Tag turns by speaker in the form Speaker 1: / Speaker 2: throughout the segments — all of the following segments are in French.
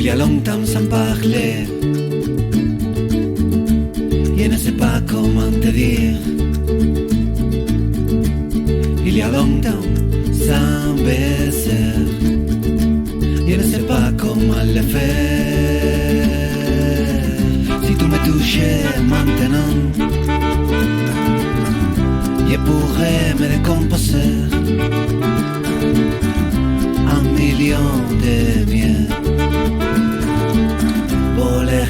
Speaker 1: y a longtemps sans parler. Je ne sais pas comment te dire. Il y a longtemps sans baiser. Je ne sais pas comment le faire. Si tu me touchais maintenant, je pourrais me décomposer un million de mieux. Voler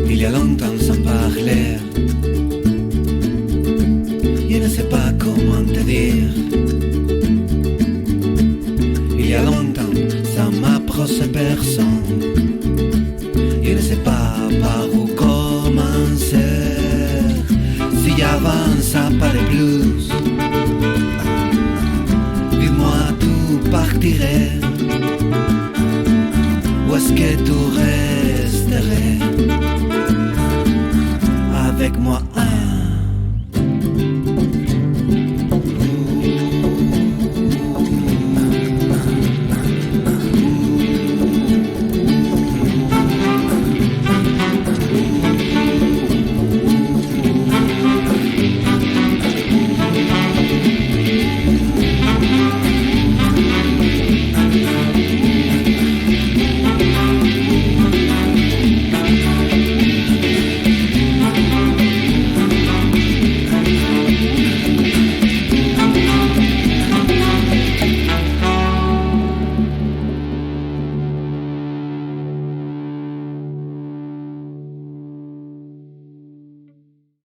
Speaker 1: il y a longtemps sans parler. Je ne sais pas comment te dire. Il y a longtemps sans m'approcher personne. Je ne sais pas par où commencer. Si j'avance pas de blues, dis-moi tout partirait. Où est-ce que tu